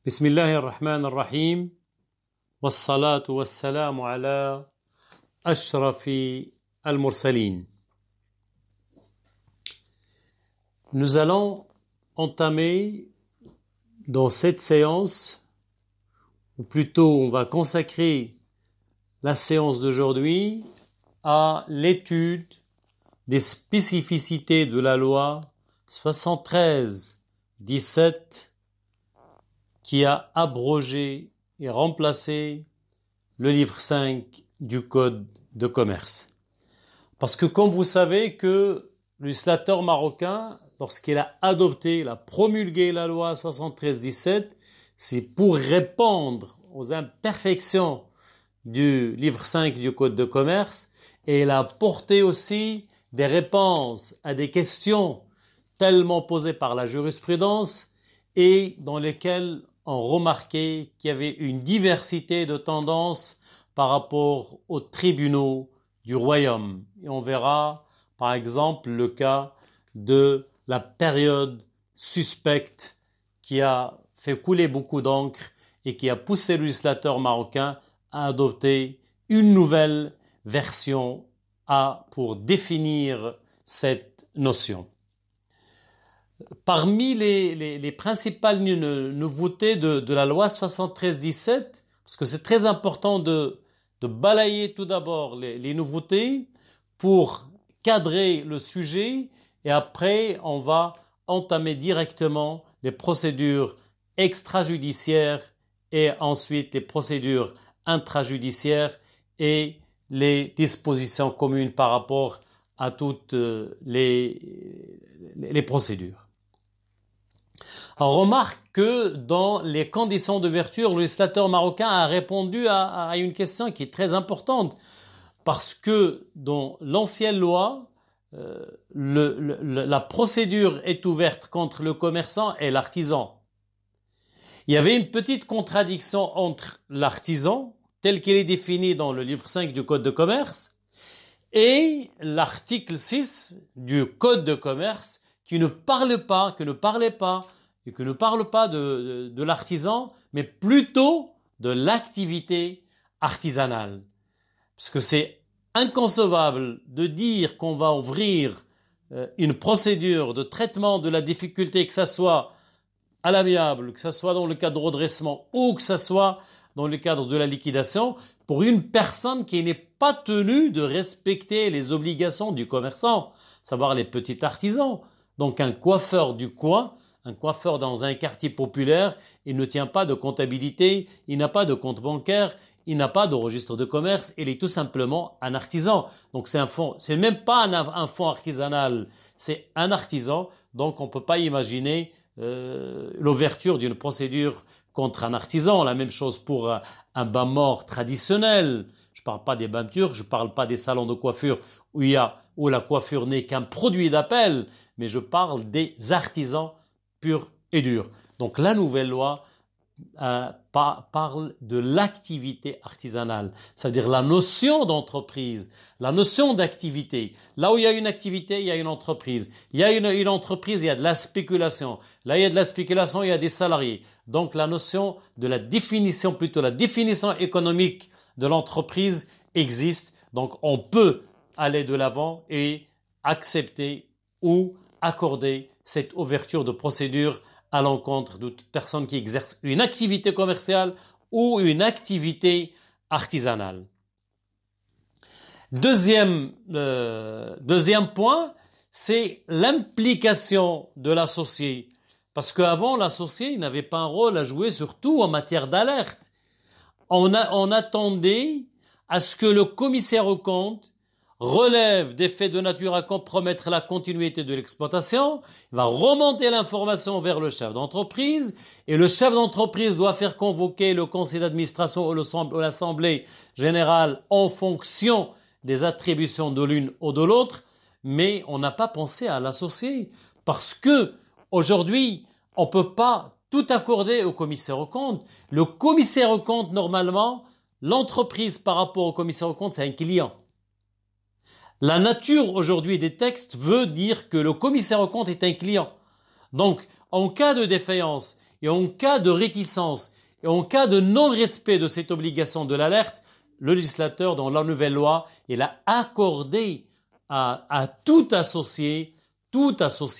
بسم الله الرحمن الرحيم والصلاة والسلام على أشرف المرسلين. Nous allons entamer dans cette séance, ou plutôt on va consacrer la séance d'aujourd'hui à l'étude des spécificités de la loi 73-17 qui a abrogé et remplacé le livre 5 du Code de commerce. Parce que comme vous savez que le législateur marocain, lorsqu'il a adopté, il a promulgué la loi 73-17, c'est pour répondre aux imperfections du livre 5 du Code de commerce, et il a apporté aussi des réponses à des questions tellement posées par la jurisprudence et dans lesquelles on remarquait qu'il y avait une diversité de tendances par rapport aux tribunaux du royaume. Et on verra par exemple le cas de la période suspecte qui a fait couler beaucoup d'encre et qui a poussé le législateur marocain à adopter une nouvelle version pour définir cette notion. Parmi les principales nouveautés de la loi 73-17, parce que c'est très important de balayer tout d'abord les nouveautés pour cadrer le sujet, et après on va entamer directement les procédures extrajudiciaires et ensuite les procédures intrajudiciaires et les dispositions communes par rapport à toutes les procédures. On remarque que dans les conditions d'ouverture, le législateur marocain a répondu à une question qui est très importante, parce que dans l'ancienne loi, la procédure est ouverte contre le commerçant et l'artisan. Il y avait une petite contradiction entre l'artisan, tel qu'il est défini dans le livre 5 du Code de commerce, et l'article 6 du Code de commerce qui ne parlait pas de l'artisan, mais plutôt de l'activité artisanale. Parce que c'est inconcevable de dire qu'on va ouvrir une procédure de traitement de la difficulté, que ce soit à l'amiable, que ce soit dans le cadre de redressement ou que ce soit dans le cadre de la liquidation, pour une personne qui n'est pas tenue de respecter les obligations du commerçant, savoir les petits artisans. Donc un coiffeur du coin, un coiffeur dans un quartier populaire, il ne tient pas de comptabilité, il n'a pas de compte bancaire, il n'a pas de registre de commerce, il est tout simplement un artisan. Donc c'est même pas un fonds artisanal, c'est un artisan, donc on ne peut pas imaginer l'ouverture d'une procédure contre un artisan. La même chose pour un bain mort traditionnel. Je ne parle pas des bains turcs, je ne parle pas des salons de coiffure où la coiffure n'est qu'un produit d'appel, mais je parle des artisans purs et durs. Donc la nouvelle loi parle de l'activité artisanale, c'est-à-dire la notion d'entreprise, la notion d'activité. Là où il y a une activité, il y a une entreprise. Il y a une entreprise, il y a de la spéculation. Là, il y a de la spéculation, il y a des salariés. Donc la notion de la définition économique de l'entreprise existe. Donc on peut aller de l'avant et accepter ou accorder cette ouverture de procédure à l'encontre de toute personne qui exerce une activité commerciale ou une activité artisanale. Deuxième point, c'est l'implication de l'associé. Parce qu'avant, l'associé n'avait pas un rôle à jouer, surtout en matière d'alerte. On attendait à ce que le commissaire aux comptes relève des faits de nature à compromettre la continuité de l'exploitation, il va remonter l'information vers le chef d'entreprise, et le chef d'entreprise doit faire convoquer le conseil d'administration ou l'assemblée générale en fonction des attributions de l'une ou de l'autre, mais on n'a pas pensé à l'associé, parce que aujourd'hui, on ne peut pas tout accorder au commissaire aux comptes. Le commissaire aux comptes, normalement, l'entreprise par rapport au commissaire aux comptes, c'est un client. La nature aujourd'hui des textes veut dire que le commissaire aux comptes est un client. Donc, en cas de défaillance, et en cas de réticence et en cas de non-respect de cette obligation de l'alerte, le législateur, dans la nouvelle loi, il a accordé à tout associé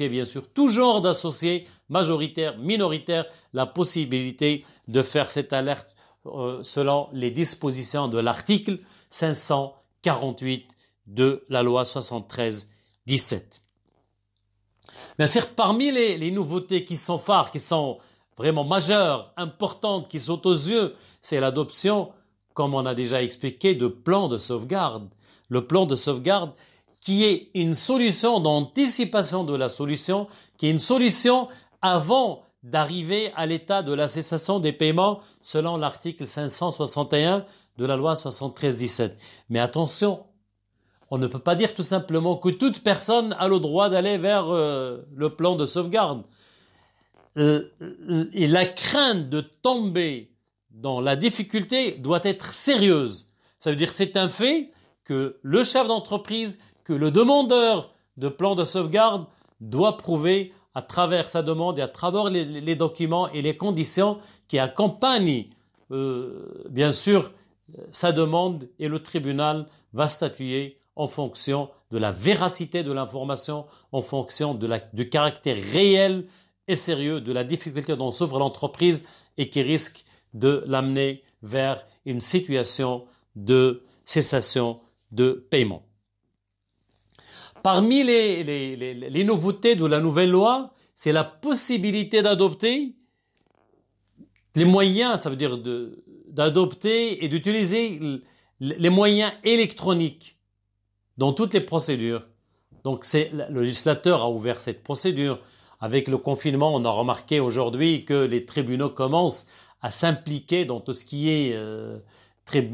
bien sûr, tout genre d'associé, majoritaire, minoritaire, la possibilité de faire cette alerte selon les dispositions de l'article 548 de la loi 73-17. Bien sûr, parmi les nouveautés qui sont phares, qui sont vraiment majeures, importantes, qui sautent aux yeux, c'est l'adoption, comme on a déjà expliqué, de plans de sauvegarde. Le plan de sauvegarde qui est une solution d'anticipation de la solution, qui est une solution avant d'arriver à l'état de la cessation des paiements selon l'article 561 de la loi 73-17. Mais attention, on ne peut pas dire tout simplement que toute personne a le droit d'aller vers le plan de sauvegarde. Et la crainte de tomber dans la difficulté doit être sérieuse. Ça veut dire que c'est un fait que le chef d'entreprise, que le demandeur de plan de sauvegarde doit prouver à travers sa demande et à travers les documents et les conditions qui accompagnent bien sûr sa demande, et le tribunal va statuer en fonction de la véracité de l'information, en fonction du caractère réel et sérieux de la difficulté dont souffre l'entreprise et qui risque de l'amener vers une situation de cessation de paiement. Parmi les nouveautés de la nouvelle loi, c'est la possibilité d'adopter les moyens, ça veut dire d'adopter et d'utiliser les moyens électroniques dans toutes les procédures. Donc le législateur a ouvert cette procédure. Avec le confinement, on a remarqué aujourd'hui que les tribunaux commencent à s'impliquer dans tout ce qui est,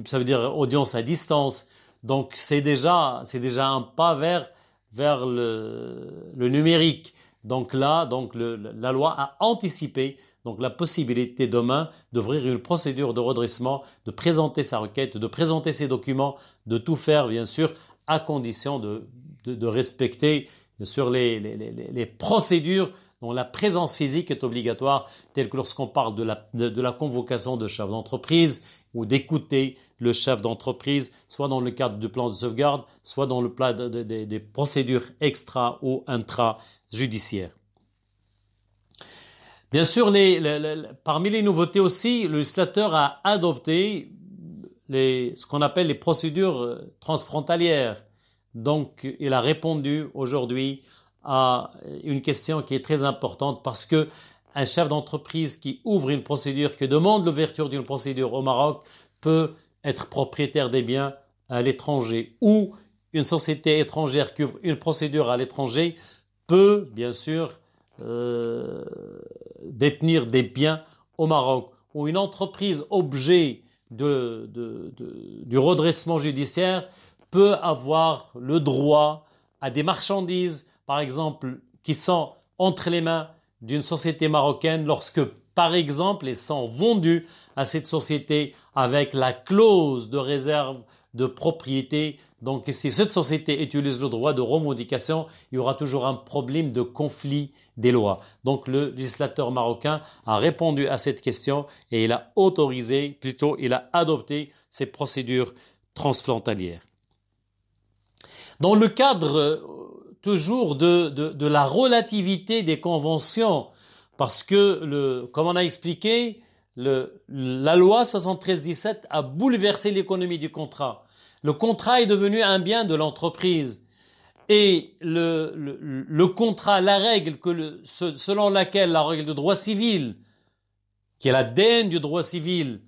ça veut dire audience à distance. Donc c'est déjà un pas vers le numérique. Donc là, la loi a anticipé donc la possibilité demain d'ouvrir une procédure de redressement, de présenter sa requête, de présenter ses documents, de tout faire bien sûr à condition de respecter bien sûr les procédures dont la présence physique est obligatoire, telles que lorsqu'on parle de la convocation de chef d'entreprise ou d'écouter le chef d'entreprise, soit dans le cadre du plan de sauvegarde, soit dans le cadre des procédures extra ou intra-judiciaires. Bien sûr, parmi les nouveautés aussi, le législateur a adopté ce qu'on appelle les procédures transfrontalières. Donc, il a répondu aujourd'hui à une question qui est très importante parce que un chef d'entreprise qui ouvre une procédure, qui demande l'ouverture d'une procédure au Maroc, peut être propriétaire des biens à l'étranger, ou une société étrangère qui ouvre une procédure à l'étranger peut, bien sûr, détenir des biens au Maroc, ou une entreprise objet du redressement judiciaire peut avoir le droit à des marchandises, par exemple, qui sont entre les mains d'une société marocaine lorsque, par exemple, elles sont vendues à cette société avec la clause de réserve de propriété. Donc, si cette société utilise le droit de revendication, il y aura toujours un problème de conflit des lois. Donc, le législateur marocain a répondu à cette question et il a adopté ces procédures transfrontalières. Dans le cadre toujours de la relativité des conventions, parce que, comme on a expliqué, la loi 73-17 a bouleversé l'économie du contrat. Le contrat est devenu un bien de l'entreprise. Et le contrat, la règle selon laquelle la règle de droit civil, qui est l'ADN du droit civil,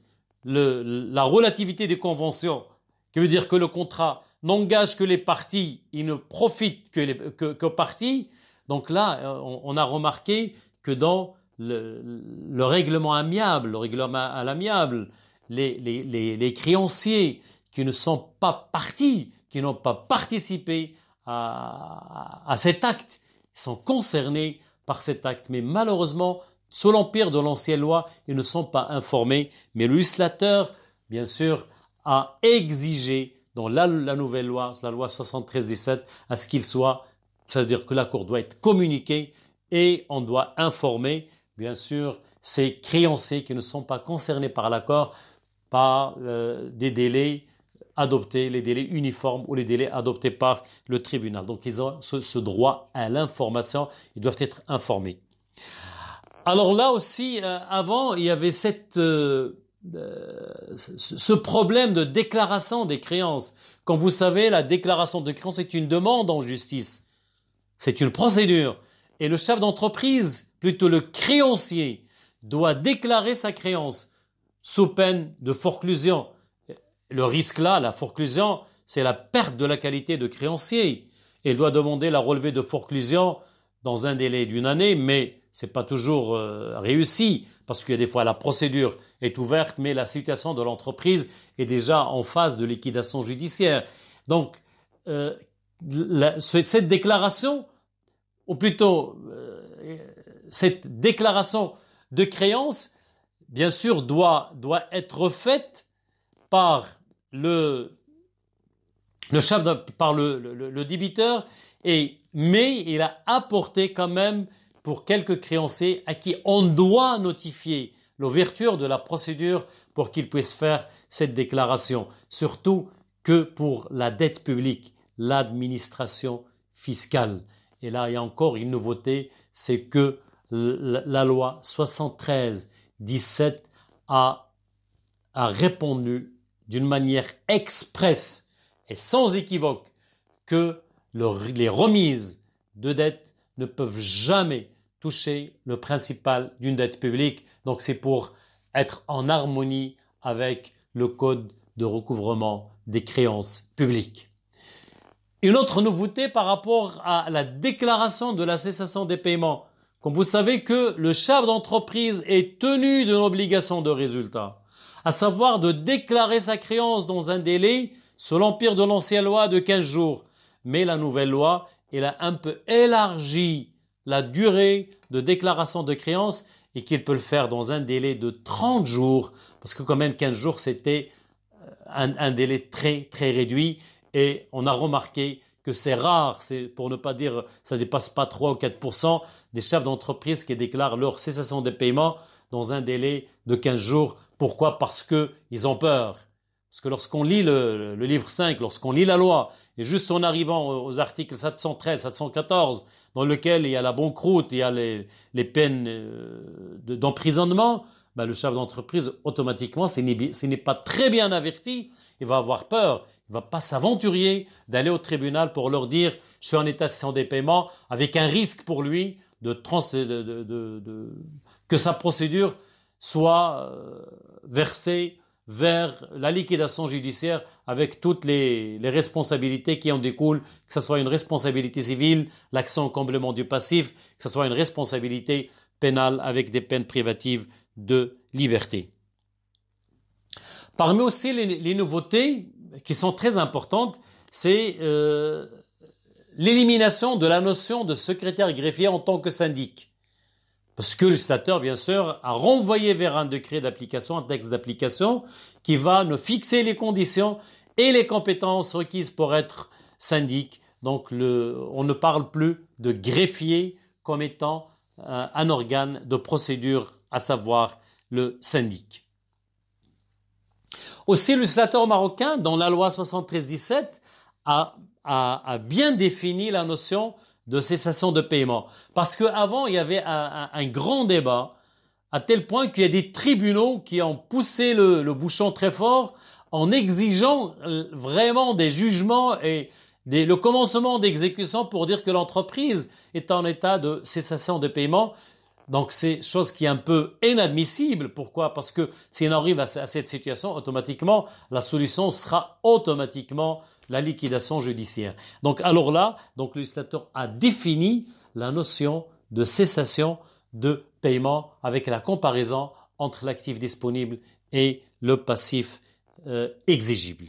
la relativité des conventions, qui veut dire que le contrat n'engage que les parties, il ne profite qu'aux parties. Donc là, on a remarqué que dans le règlement amiable, à l'amiable, les créanciers qui ne sont pas partis, qui n'ont pas participé à cet acte, sont concernés par cet acte. Mais malheureusement, sous l'empire de l'ancienne loi, ils ne sont pas informés. Mais le législateur, bien sûr, a exigé dans la nouvelle loi, la loi 73-17, à ce qu'il soit, c'est-à-dire que la Cour doit être communiquée et on doit informer, bien sûr, ces créanciers qui ne sont pas concernés par l'accord par des délais adoptés, les délais uniformes ou les délais adoptés par le tribunal. Donc ils ont ce droit à l'information, ils doivent être informés. Alors là aussi, avant, il y avait ce problème de déclaration des créances. Comme vous savez, la déclaration de créances est une demande en justice. C'est une procédure. Et le chef d'entreprise, plutôt le créancier, doit déclarer sa créance sous peine de forclusion. Le risque là, la forclusion, c'est la perte de la qualité de créancier. Et il doit demander la relevée de forclusion dans un délai d'une année, mais c'est pas toujours réussi, parce qu'il y a des fois la procédure est ouverte, mais la situation de l'entreprise est déjà en phase de liquidation judiciaire. Donc, cette déclaration, ou plutôt cette déclaration de créance, bien sûr, doit être faite par le débiteur, mais il a apporté quand même pour quelques créanciers à qui on doit notifier l'ouverture de la procédure pour qu'ils puissent faire cette déclaration. Surtout que pour la dette publique, l'administration fiscale. Et là, il y a encore une nouveauté, c'est que la loi 73-17 a répondu d'une manière expresse et sans équivoque que les remises de dettes ne peuvent jamais toucher le principal d'une dette publique. Donc c'est pour être en harmonie avec le code de recouvrement des créances publiques. Une autre nouveauté par rapport à la déclaration de la cessation des paiements. Comme vous savez que le chef d'entreprise est tenu d'une obligation de résultat, à savoir de déclarer sa créance dans un délai sous l'empire de l'ancienne loi de 15 jours. Mais la nouvelle loi, elle a un peu élargi la durée de déclaration de créance et qu'il peut le faire dans un délai de 30 jours, parce que quand même 15 jours, c'était un délai très, très réduit. Et on a remarqué que c'est rare, c'est pour ne pas dire ça ne dépasse pas 3 ou 4% des chefs d'entreprise qui déclarent leur cessation de paiement dans un délai de 15 jours. Pourquoi? Parce qu'ils ont peur. Parce que lorsqu'on lit le livre 5, lorsqu'on lit la loi, et juste en arrivant aux articles 713, 714, dans lequel il y a la banqueroute, il y a les peines d'emprisonnement, le chef d'entreprise, automatiquement, s'il n'est pas très bien averti, il va avoir peur. Il ne va pas s'aventurier d'aller au tribunal pour leur dire « je suis en état de cessation des paiements » avec un risque pour lui que sa procédure soit versée vers la liquidation judiciaire avec toutes les responsabilités qui en découlent, que ce soit une responsabilité civile, l'action au comblement du passif, que ce soit une responsabilité pénale avec des peines privatives de liberté. Parmi aussi les nouveautés qui sont très importantes, c'est l'élimination de la notion de secrétaire greffier en tant que syndic. Parce que le législateur, bien sûr, a renvoyé vers un décret d'application, un texte d'application, qui va nous fixer les conditions et les compétences requises pour être syndic. Donc, on ne parle plus de greffier comme étant un organe de procédure, à savoir le syndic. Aussi, le législateur marocain, dans la loi 73-17, a bien défini la notion de cessation de paiement. Parce qu'avant, il y avait un grand débat, à tel point qu'il y a des tribunaux qui ont poussé le bouchon très fort en exigeant vraiment des jugements et le commencement d'exécution pour dire que l'entreprise est en état de cessation de paiement. Donc c'est chose qui est un peu inadmissible. Pourquoi? Parce que si on arrive à cette situation, automatiquement, la solution sera automatiquement la liquidation judiciaire. Donc alors là, le législateur a défini la notion de cessation de paiement avec la comparaison entre l'actif disponible et le passif exigible.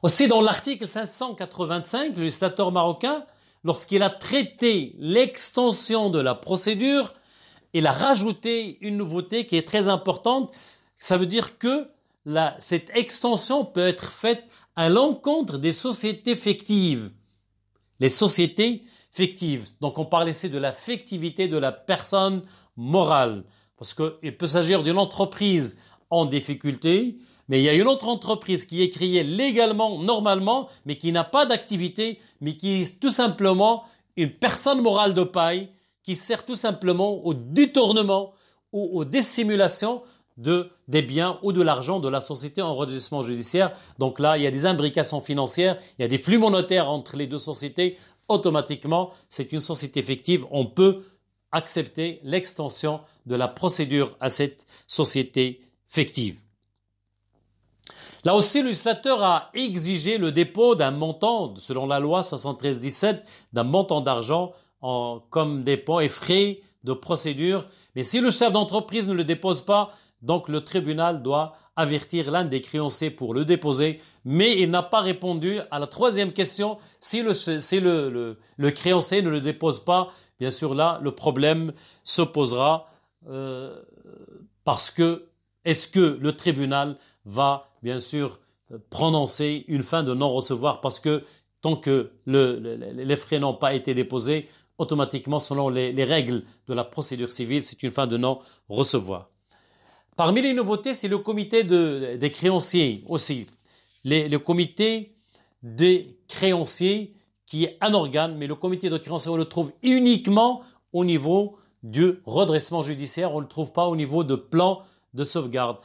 Aussi dans l'article 585, le législateur marocain, lorsqu'il a traité l'extension de la procédure, il a rajouté une nouveauté qui est très importante. Ça veut dire que cette extension peut être faite à l'encontre des sociétés fictives. Les sociétés fictive. Donc on parle ici de la fictivité de la personne morale. Parce qu'il peut s'agir d'une entreprise en difficulté, mais il y a une autre entreprise qui est créée légalement, normalement, mais qui n'a pas d'activité, mais qui est tout simplement une personne morale de paille, qui sert tout simplement au détournement ou aux dissimulations des biens ou de l'argent de la société en enregistrement judiciaire. Donc là, il y a des imbrications financières, il y a des flux monétaires entre les deux sociétés. Automatiquement, c'est une société fictive. On peut accepter l'extension de la procédure à cette société fictive. Là aussi, le législateur a exigé le dépôt d'un montant, selon la loi 73-17, d'un montant d'argent comme dépôt et frais de procédure. Mais si le chef d'entreprise ne le dépose pas, donc le tribunal doit avertir l'un des créanciers pour le déposer. Mais il n'a pas répondu à la troisième question. Si le créancier ne le dépose pas, bien sûr là, le problème se posera parce que est-ce que le tribunal va bien sûr prononcer une fin de non-recevoir parce que tant que les frais n'ont pas été déposés, automatiquement, selon les règles de la procédure civile, c'est une fin de non-recevoir. Parmi les nouveautés, c'est le comité des créanciers aussi. Le comité des créanciers qui est un organe, mais le comité de créanciers, on le trouve uniquement au niveau du redressement judiciaire, on ne le trouve pas au niveau de plan de sauvegarde.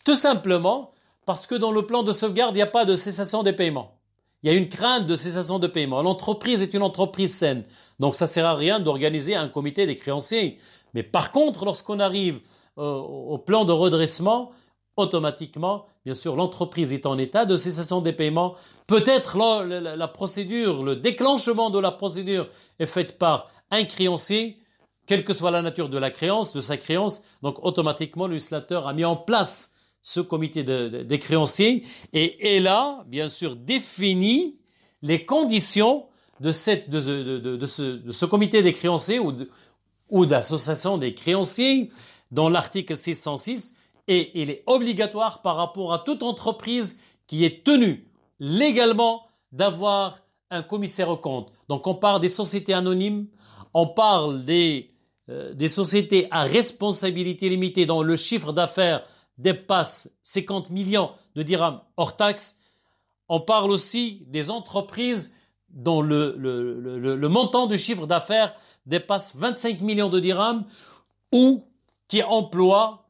Tout simplement parce que dans le plan de sauvegarde, il n'y a pas de cessation des paiements. Il y a une crainte de cessation de paiement. L'entreprise est une entreprise saine. Donc ça ne sert à rien d'organiser un comité des créanciers. Mais par contre, lorsqu'on arrive au plan de redressement, automatiquement, bien sûr, l'entreprise est en état de cessation des paiements. Peut-être la procédure, le déclenchement de la procédure est fait par un créancier, quelle que soit la nature de la créance, de sa créance. Donc automatiquement, le législateur a mis en place ce comité des créanciers et là, bien sûr, définit les conditions de ce comité des créanciers ou d'association des créanciers dans l'article 606 et il est obligatoire par rapport à toute entreprise qui est tenue légalement d'avoir un commissaire aux comptes. Donc on parle des sociétés anonymes, on parle des sociétés à responsabilité limitée dont le chiffre d'affaires dépasse 50 millions de dirhams hors taxe. On parle aussi des entreprises dont le montant du chiffre d'affaires dépasse 25 millions de dirhams ou qui emploient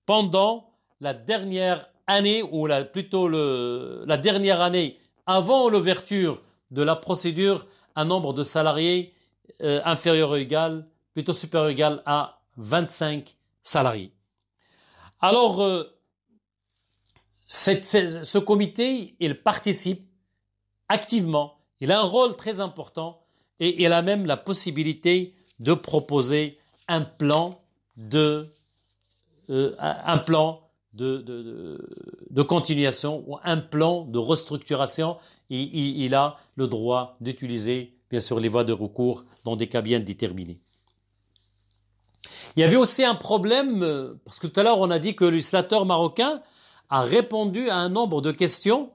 pendant la dernière année ou plutôt la dernière année avant l'ouverture de la procédure un nombre de salariés inférieur ou égal, plutôt supérieur ou égal à 25 salariés. Alors, ce comité, il participe activement, il a un rôle très important et il a même la possibilité de proposer un plan de continuation ou un plan de restructuration. Il a le droit d'utiliser, bien sûr, les voies de recours dans des cas bien déterminés. Il y avait aussi un problème, parce que tout à l'heure on a dit que le législateur marocain a répondu à un nombre de questions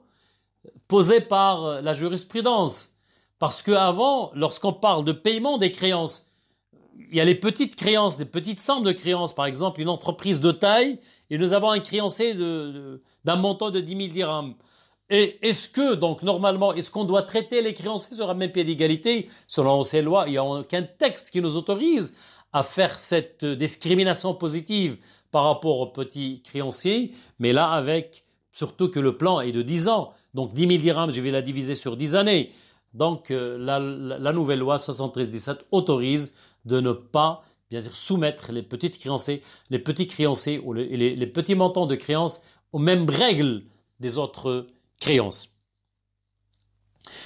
posées par la jurisprudence. Parce qu'avant, lorsqu'on parle de paiement des créances, il y a les petites créances, des petites sommes de créances. Par exemple, une entreprise de taille, et nous avons un créancier d'un montant de 10 000 dirhams. Et est-ce que, donc normalement, est-ce qu'on doit traiter les créanciers sur un même pied d'égalité? Selon ces lois, il n'y a aucun texte qui nous autorise à faire cette discrimination positive par rapport aux petits créanciers, mais là avec, surtout que le plan est de 10 ans, donc 10 000 dirhams, je vais la diviser sur 10 années. Donc la nouvelle loi 73-17 autorise de ne pas bien dire, soumettre les petits créanciers ou les petits montants de créances aux mêmes règles des autres créances.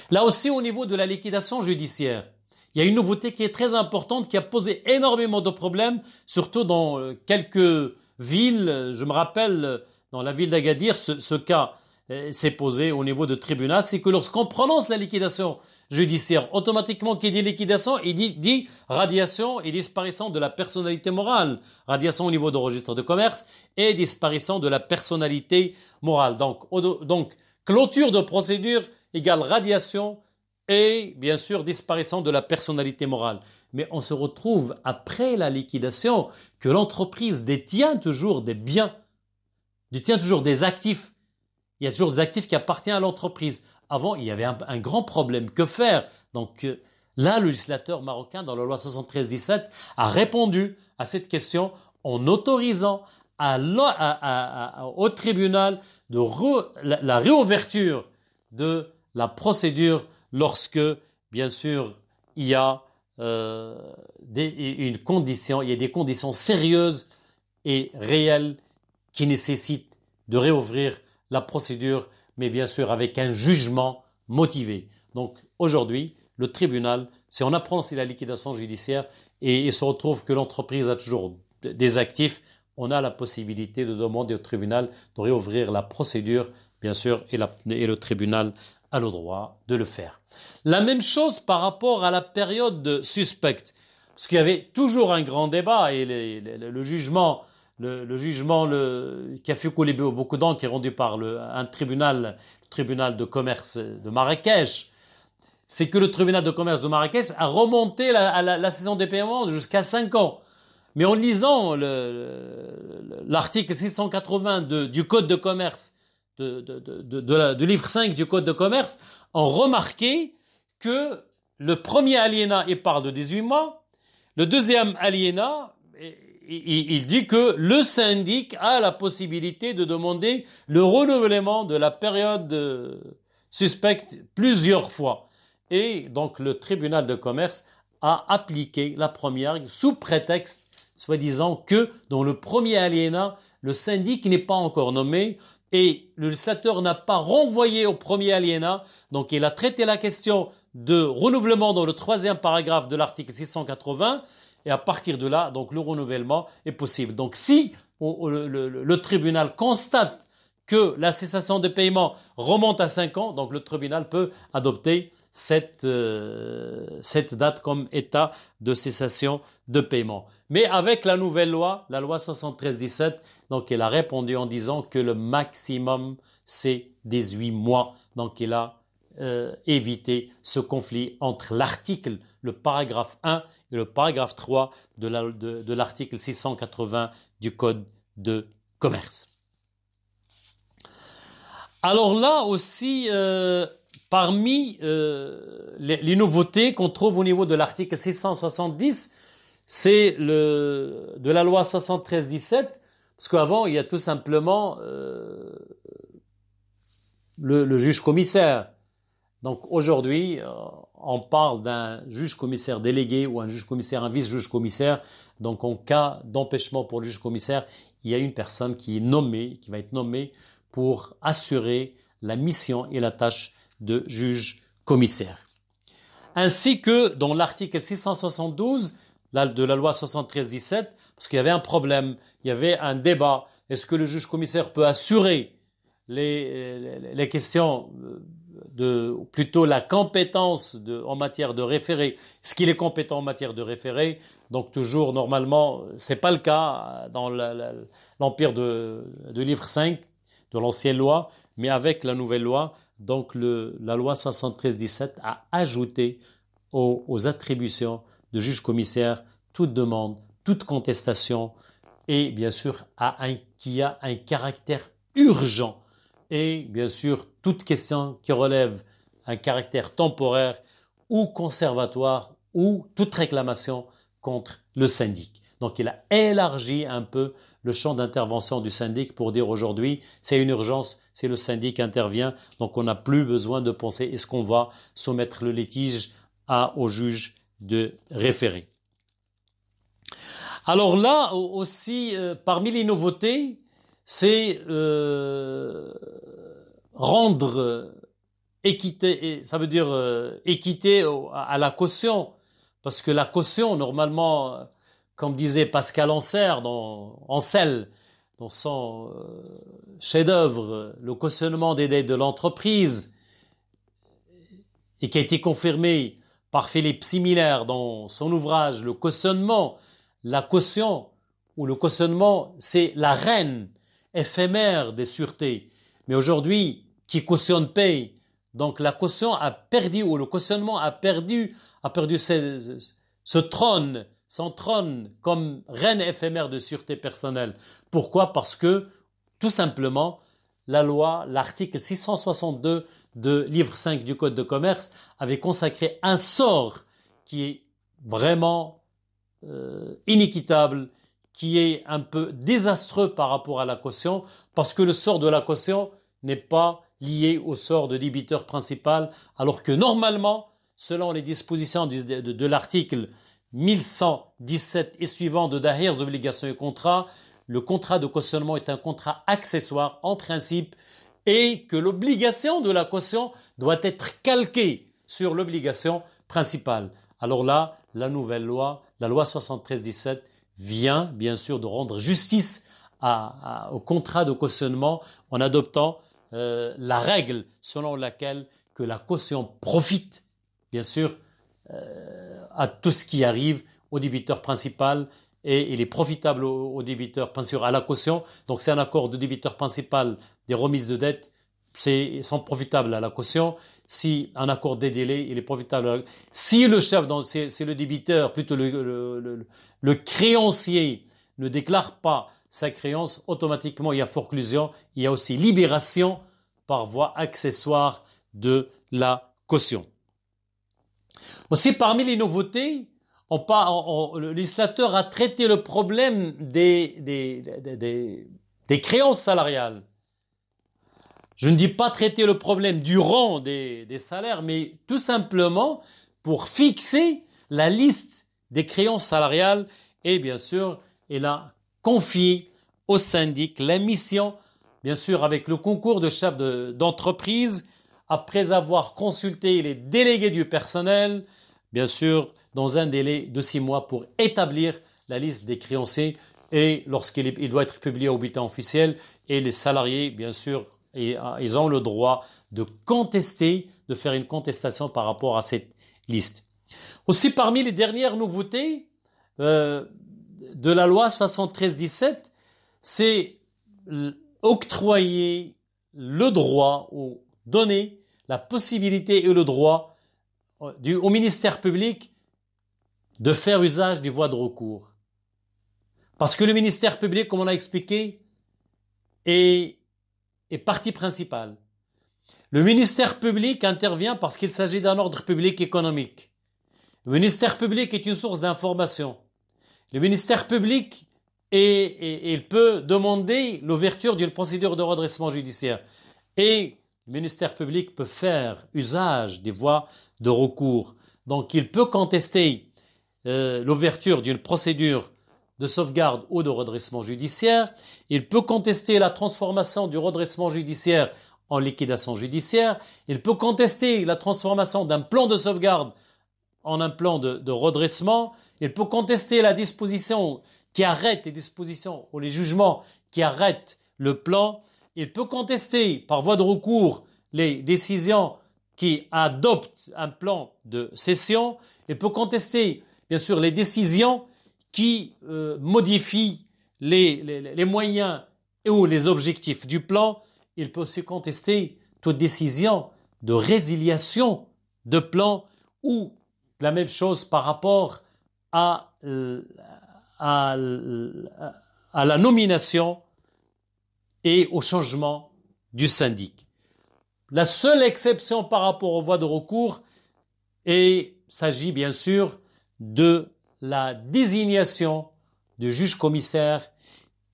Là aussi, au niveau de la liquidation judiciaire, il y a une nouveauté qui est très importante, qui a posé énormément de problèmes, surtout dans quelques villes. Je me rappelle, dans la ville d'Agadir, ce cas s'est posé au niveau de tribunal, c'est que lorsqu'on prononce la liquidation judiciaire, automatiquement, qui dit liquidation, il dit radiation et disparition de la personnalité morale. Radiation au niveau du registre de commerce et disparition de la personnalité morale. Donc clôture de procédure égale radiation et bien sûr disparition de la personnalité morale. Mais on se retrouve après la liquidation que l'entreprise détient toujours des biens, détient toujours des actifs. Il y a toujours des actifs qui appartiennent à l'entreprise. Avant, il y avait un grand problème. Que faire? Donc là, le législateur marocain, dans la loi 73-17, a répondu à cette question en autorisant au tribunal la réouverture de la procédure lorsque, bien sûr, il y a des conditions sérieuses et réelles qui nécessitent de réouvrir la procédure, mais bien sûr avec un jugement motivé. Donc aujourd'hui, le tribunal, si on apprend c'est la liquidation judiciaire et il se retrouve que l'entreprise a toujours des actifs, on a la possibilité de demander au tribunal de réouvrir la procédure, bien sûr, et le tribunal a le droit de le faire. La même chose par rapport à la période suspecte, parce qu'il y avait toujours un grand débat et le jugement qui a fait couler beaucoup d'encre, qui est rendu par un tribunal, le tribunal de commerce de Marrakech, c'est que le tribunal de commerce de Marrakech a remonté la saison des paiements jusqu'à 5 ans. Mais en lisant l'article 680 du Code de commerce, du livre 5 du Code de commerce, on remarquait que le premier alinéa, il parle de 18 mois, le deuxième alinéa, il dit que le syndic a la possibilité de demander le renouvellement de la période suspecte plusieurs fois. Et donc le tribunal de commerce a appliqué la première sous prétexte, soi-disant, que dans le premier alinéa, le syndic n'est pas encore nommé et le législateur n'a pas renvoyé au premier alinéa. Donc il a traité la question de renouvellement dans le troisième paragraphe de l'article 680 et à partir de là, donc le renouvellement est possible. Donc si le tribunal constate que la cessation de paiement remonte à 5 ans, donc le tribunal peut adopter cette date comme état de cessation de paiement. Mais avec la nouvelle loi, la loi 73-17, donc elle a répondu en disant que le maximum c'est 18 mois. Donc il a évité ce conflit entre l'article, le paragraphe 1 et le paragraphe 3 de l'article 680 du Code de commerce. Alors là aussi, parmi les nouveautés qu'on trouve au niveau de l'article 670, c'est de la loi 73-17, parce qu'avant, il y a tout simplement le juge commissaire. Donc aujourd'hui, on parle d'un juge commissaire délégué ou un juge commissaire, un vice-juge commissaire. Donc en cas d'empêchement pour le juge commissaire, il y a une personne qui va être nommée pour assurer la mission et la tâche de juge commissaire. Ainsi que dans l'article 672 de la loi 73-17, parce qu'il y avait un problème, il y avait un débat, est-ce que le juge commissaire peut assurer les questions plutôt la compétence en matière de référé, est-ce qu'il est compétent en matière de référé? Donc toujours normalement, c'est pas le cas dans l'empire de livre 5 de l'ancienne loi, mais avec la nouvelle loi, donc la loi 73-17 a ajouté aux attributions de juge commissaire toute demande, toute contestation et bien sûr qui a un caractère urgent et bien sûr toute question qui relève un caractère temporaire ou conservatoire ou toute réclamation contre le syndic. Donc il a élargi un peu le champ d'intervention du syndic pour dire aujourd'hui c'est une urgence, si le syndic intervient, donc on n'a plus besoin de penser est-ce qu'on va soumettre le litige au juge de référé. Alors là aussi, parmi les nouveautés, c'est rendre équité, ça veut dire équité à la caution, parce que la caution, normalement, comme disait Pascal Ancel dans son chef-d'œuvre, le cautionnement des dettes de l'entreprise, et qui a été confirmé par Philippe Similaire dans son ouvrage Le cautionnement, la caution ou le cautionnement, c'est la reine éphémère des sûretés. Mais aujourd'hui, qui cautionne paye. Donc la caution a perdu, ou le cautionnement a perdu ce trône, son trône comme reine éphémère de sûreté personnelle. Pourquoi? Parce que, tout simplement, la loi, l'article 662 de livre 5 du Code de commerce avait consacré un sort qui est vraiment inéquitable, qui est un peu désastreux par rapport à la caution, parce que le sort de la caution n'est pas lié au sort de débiteur principal, alors que normalement, selon les dispositions de l'article 1117 et suivant de Dahir, obligations et contrats, le contrat de cautionnement est un contrat accessoire en principe et que l'obligation de la caution doit être calquée sur l'obligation principale. Alors là, la nouvelle loi, la loi 73-17, vient bien sûr de rendre justice au contrat de cautionnement en adoptant la règle selon laquelle que la caution profite bien sûr à tout ce qui arrive au débiteur principal et il est profitable au débiteur bien sûr à la caution. Donc c'est un accord de débiteur principal des remises de dette, ils sont profitables à la caution. Si un accord des délais, il est profitable. Si le chef, c'est le débiteur, plutôt le créancier ne déclare pas sa créance, automatiquement il y a forclusion, il y a aussi libération par voie accessoire de la caution. Aussi parmi les nouveautés, le législateur a traité le problème des créances salariales. Je ne dis pas traiter le problème du rang des salaires, mais tout simplement pour fixer la liste des créances salariales et bien sûr, il a confié au syndic la mission, bien sûr avec le concours de chefs d'entreprise, après avoir consulté les délégués du personnel, bien sûr dans un délai de 6 mois pour établir la liste des créanciers et lorsqu'il doit être publié au bulletin officiel et les salariés, bien sûr, et ils ont le droit de contester, de faire une contestation par rapport à cette liste. Aussi, parmi les dernières nouveautés de la loi 73-17, c'est octroyer le droit ou donner la possibilité et le droit au ministère public de faire usage des voies de recours. Parce que le ministère public, comme on a expliqué, est partie principale. Le ministère public intervient parce qu'il s'agit d'un ordre public économique. Le ministère public est une source d'information. Le ministère public il peut demander l'ouverture d'une procédure de redressement judiciaire. Et le ministère public peut faire usage des voies de recours. Donc il peut contester l'ouverture d'une procédure de sauvegarde ou de redressement judiciaire. Il peut contester la transformation du redressement judiciaire en liquidation judiciaire. Il peut contester la transformation d'un plan de sauvegarde en un plan de redressement. Il peut contester la disposition qui arrête les dispositions ou les jugements qui arrêtent le plan. Il peut contester par voie de recours les décisions qui adoptent un plan de cession. Il peut contester, bien sûr, les décisions qui modifient les moyens ou les objectifs du plan. Il peut aussi contester toute décision de résiliation de plan ou la même chose par rapport à la nomination et au changement du syndic. La seule exception par rapport aux voies de recours s'agit bien sûr de la désignation du juge commissaire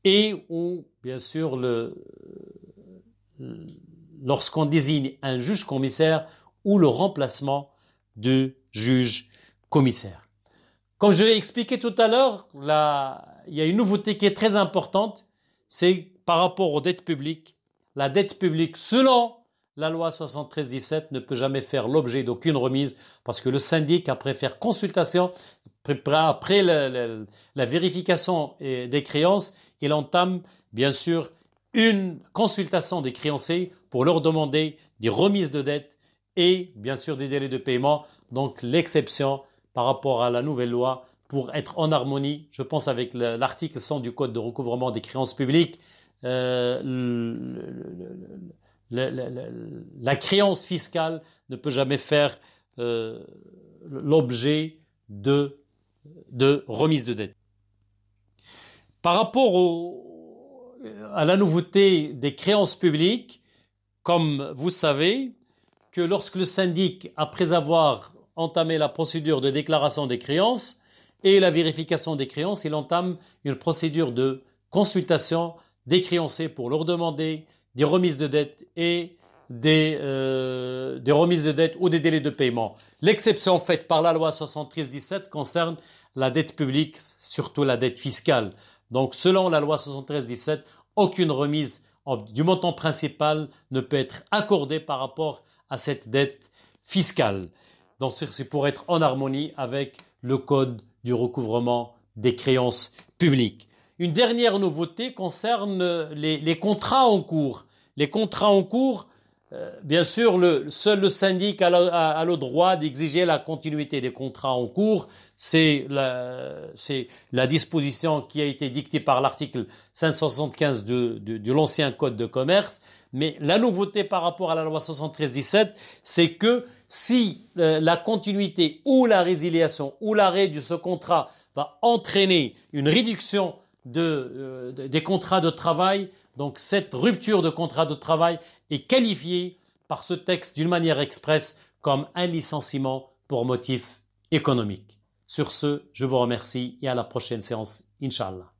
et où, bien sûr, lorsqu'on désigne un juge commissaire ou le remplacement du juge commissaire. Comme je l'ai expliqué tout à l'heure, il y a une nouveauté qui est très importante, c'est par rapport aux dettes publiques. La dette publique, selon la loi 73-17, ne peut jamais faire l'objet d'aucune remise parce que le syndic, après faire consultation, après la vérification des créances, il entame bien sûr une consultation des créanciers pour leur demander des remises de dette et bien sûr des délais de paiement. Donc l'exception par rapport à la nouvelle loi pour être en harmonie, je pense avec l'article 100 du Code de recouvrement des créances publiques, la créance fiscale ne peut jamais faire l'objet de remise de dette. Par rapport à la nouveauté des créances publiques, comme vous savez que lorsque le syndic, après avoir entamé la procédure de déclaration des créances et la vérification des créances, il entame une procédure de consultation des créanciers pour leur demander des remises de dette et des remises de dette ou des délais de paiement. L'exception faite par la loi 73-17 concerne la dette publique, surtout la dette fiscale. Donc, selon la loi 73-17, aucune remise du montant principal ne peut être accordée par rapport à cette dette fiscale. Donc, c'est pour être en harmonie avec le code du recouvrement des créances publiques. Une dernière nouveauté concerne les contrats en cours. Les contrats en cours, bien sûr, seul le syndic a le droit d'exiger la continuité des contrats en cours. C'est la disposition qui a été dictée par l'article 575 de l'ancien code de commerce. Mais la nouveauté par rapport à la loi 73-17, c'est que si la continuité ou la résiliation ou l'arrêt de ce contrat va entraîner une réduction des contrats de travail, donc cette rupture de contrat de travail est qualifiée par ce texte d'une manière expresse comme un licenciement pour motif économique. Sur ce, je vous remercie et à la prochaine séance, Inch'Allah.